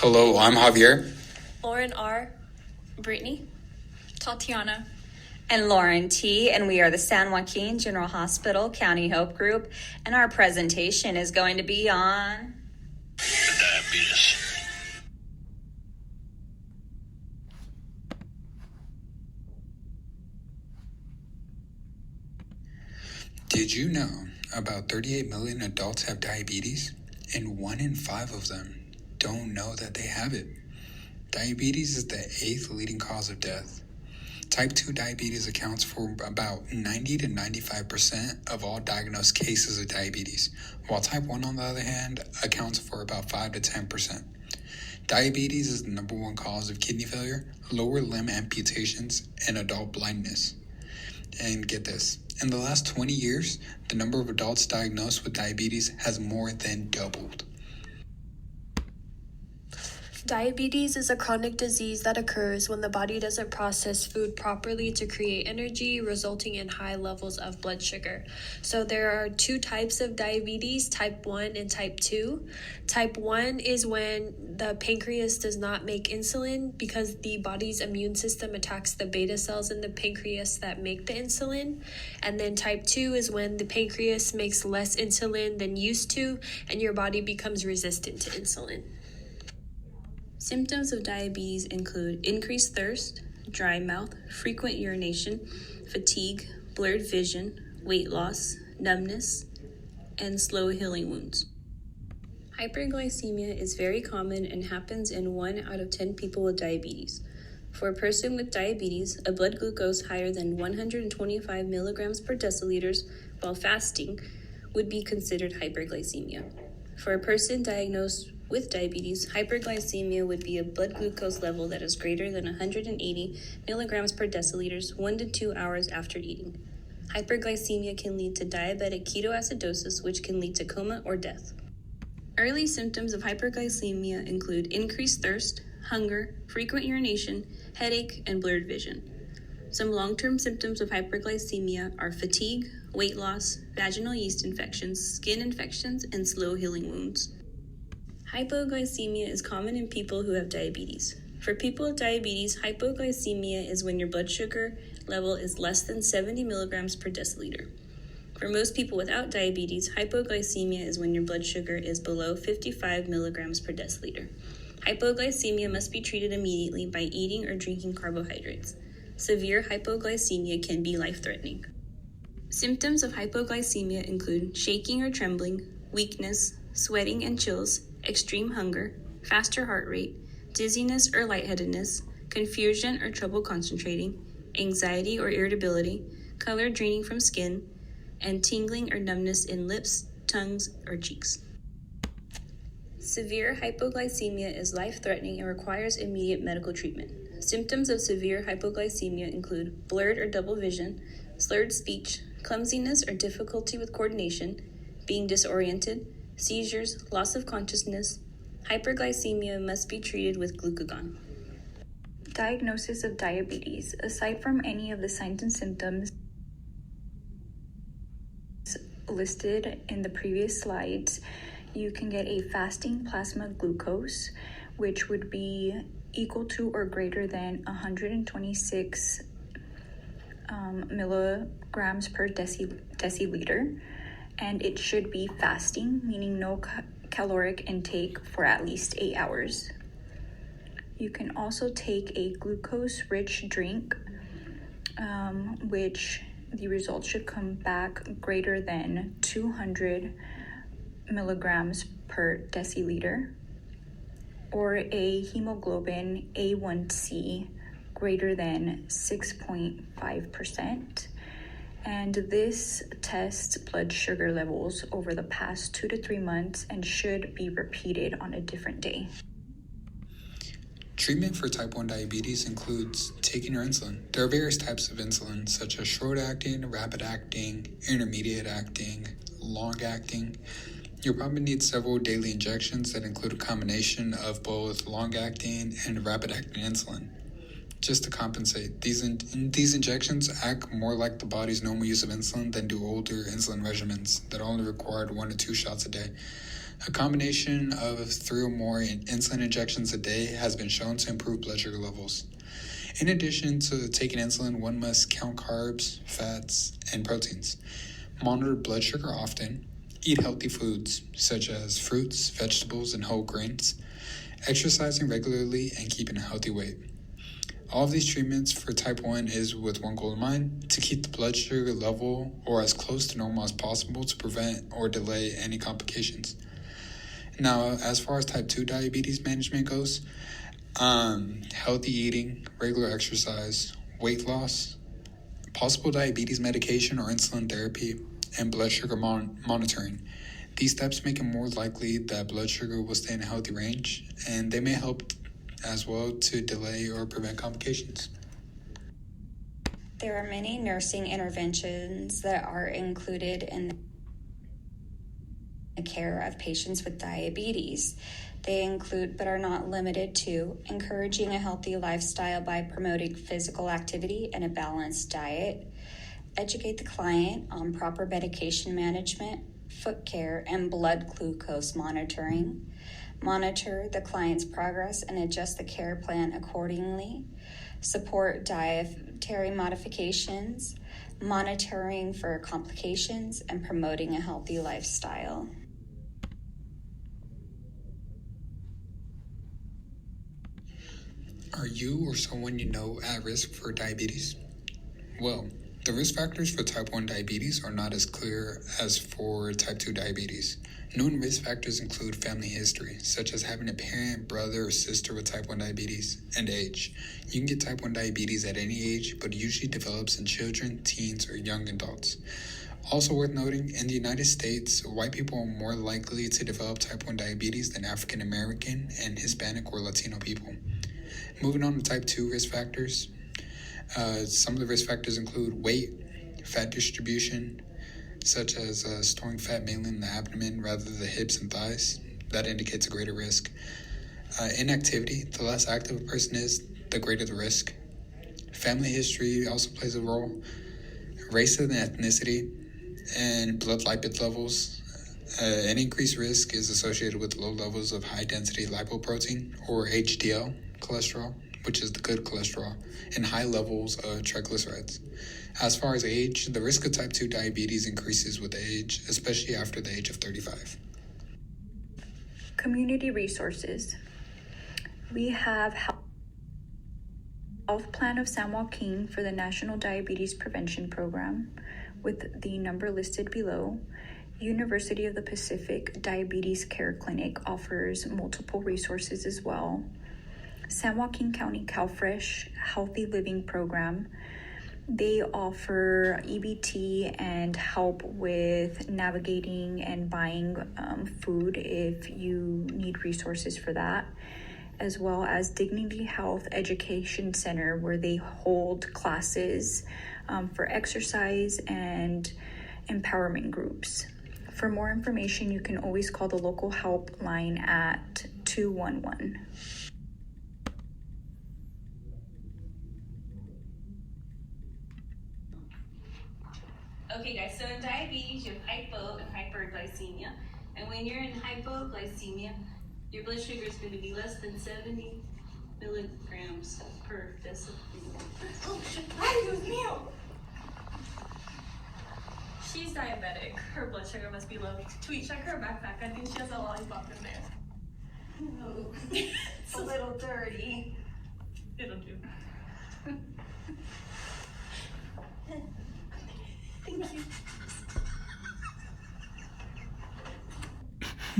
Hello, I'm Javier. Lauren R. Brittany, Tatiana, and Lauren T., and we are the San Joaquin General Hospital County Hope Group, and our presentation is going to be on diabetes. Did you know about 38 million adults have diabetes, and 1 in 5 of them don't know that they have it? Diabetes is the 8th leading cause of death. Type 2 diabetes accounts for about 90 to 95% of all diagnosed cases of diabetes, while type 1, on the other hand, accounts for about 5 to 10%. Diabetes is the number 1 cause of kidney failure, lower limb amputations, and adult blindness. And get this, in the last 20 years, the number of adults diagnosed with diabetes has more than doubled. Diabetes is a chronic disease that occurs when the body doesn't process food properly to create energy, resulting in high levels of blood sugar. So there are 2 types of diabetes, type 1 and type 2. Type 1 is when the pancreas does not make insulin because the body's immune system attacks the beta cells in the pancreas that make the insulin. And then type 2 is when the pancreas makes less insulin than used to and your body becomes resistant to insulin. symptoms of diabetes include increased thirst, dry mouth, frequent urination, fatigue, blurred vision, weight loss, numbness, and slow healing wounds. Hyperglycemia is very common and happens in 1 out of 10 people with diabetes. For a person with diabetes, a blood glucose higher than 125 milligrams per deciliters while fasting would be considered hyperglycemia. For a person diagnosed with diabetes, hyperglycemia would be a blood glucose level that is greater than 180 milligrams per deciliters 1 to 2 hours after eating. Hyperglycemia can lead to diabetic ketoacidosis, which can lead to coma or death. Early symptoms of hyperglycemia include increased thirst, hunger, frequent urination, headache, and blurred vision. Some long-term symptoms of hyperglycemia are fatigue, weight loss, vaginal yeast infections, skin infections, and slow healing wounds. Hypoglycemia is common in people who have diabetes. For people with diabetes, hypoglycemia is when your blood sugar level is less than 70 milligrams per deciliter. For most people without diabetes, hypoglycemia is when your blood sugar is below 55 milligrams per deciliter. Hypoglycemia must be treated immediately by eating or drinking carbohydrates. Severe hypoglycemia can be life-threatening. Symptoms of hypoglycemia include shaking or trembling, weakness, sweating and chills, extreme hunger, faster heart rate, dizziness or lightheadedness, confusion or trouble concentrating, anxiety or irritability, color draining from skin, and tingling or numbness in lips, tongues, or cheeks. Severe hypoglycemia is life-threatening and requires immediate medical treatment. Symptoms of severe hypoglycemia include blurred or double vision, slurred speech, clumsiness or difficulty with coordination, being disoriented, seizures, loss of consciousness. Hyperglycemia must be treated with glucagon. diagnosis of diabetes. Aside from any of the signs and symptoms listed in the previous slides, you can get a fasting plasma glucose, which would be equal to or greater than 126 milligrams per deciliter, and it should be fasting, meaning no caloric intake for at least 8 hours. You can also take a glucose-rich drink, which the results should come back greater than 200 milligrams per deciliter, or a hemoglobin A1C greater than 6.5%. And this tests blood sugar levels over the past 2 to 3 months and should be repeated on a different day. Treatment for type 1 diabetes includes taking your insulin. There are various types of insulin, such as short-acting, rapid-acting, intermediate-acting, long-acting. You'll probably need several daily injections that include a combination of both long-acting and rapid-acting insulin. Just to compensate, these injections act more like the body's normal use of insulin than do older insulin regimens that only required 1 to 2 shots a day. A combination of 3 or more insulin injections a day has been shown to improve blood sugar levels. In addition to taking insulin, one must count carbs, fats, and proteins, monitor blood sugar often, eat healthy foods such as fruits, vegetables, and whole grains, exercising regularly, and keeping a healthy weight. All of these treatments for type 1 is with one goal in mind: to keep the blood sugar level or as close to normal as possible to prevent or delay any complications. Now, as far as type 2 diabetes management goes, healthy eating, regular exercise, weight loss, possible diabetes medication or insulin therapy, and blood sugar monitoring. These steps make it more likely that blood sugar will stay in a healthy range, and they may help as well to delay or prevent complications. There are many nursing interventions that are included in the care of patients with diabetes. They include, but are not limited to, encouraging a healthy lifestyle by promoting physical activity and a balanced diet, educate the client on proper medication management, foot care, and blood glucose monitoring, monitor the client's progress and adjust the care plan accordingly, support dietary modifications, monitoring for complications, and promoting a healthy lifestyle. Are you or someone you know at risk for diabetes? Well, the risk factors for type 1 diabetes are not as clear as for type 2 diabetes. Known risk factors include family history, such as having a parent, brother, or sister with type 1 diabetes, and age. You can get type 1 diabetes at any age, but it usually develops in children, teens, or young adults. Also worth noting, in the United States, white people are more likely to develop type 1 diabetes than African American and Hispanic or Latino people. Moving on to type 2 risk factors. Some of the risk factors include weight, fat distribution, such as storing fat mainly in the abdomen rather than the hips and thighs. That indicates a greater risk. Inactivity. The less active a person is, the greater the risk. Family history also plays a role. Race and ethnicity, and blood lipid levels. An increased risk is associated with low levels of high-density lipoprotein, or HDL, cholesterol, which is the good cholesterol, and high levels of triglycerides. As far as age, the risk of type 2 diabetes increases with age, especially after the age of 35. Community resources. We have Health Plan of San Joaquin for the National Diabetes Prevention Program, with the number listed below. University of the Pacific Diabetes Care Clinic offers multiple resources as well. San Joaquin County CalFresh Healthy Living Program. They offer EBT and help with navigating and buying food if you need resources for that, as well as Dignity Health Education Center, where they hold classes for exercise and empowerment groups. For more information, you can always call the local helpline at 211. Okay guys, so in diabetes, you have hypo and hyperglycemia. And when you're in hypoglycemia, your blood sugar is going to be less than 70 milligrams per deciliter. Oh shit, ay, Dios mío! She's diabetic. Her blood sugar must be low. Tweet, check her backpack. I think she has a lollipop in there. It's a little dirty.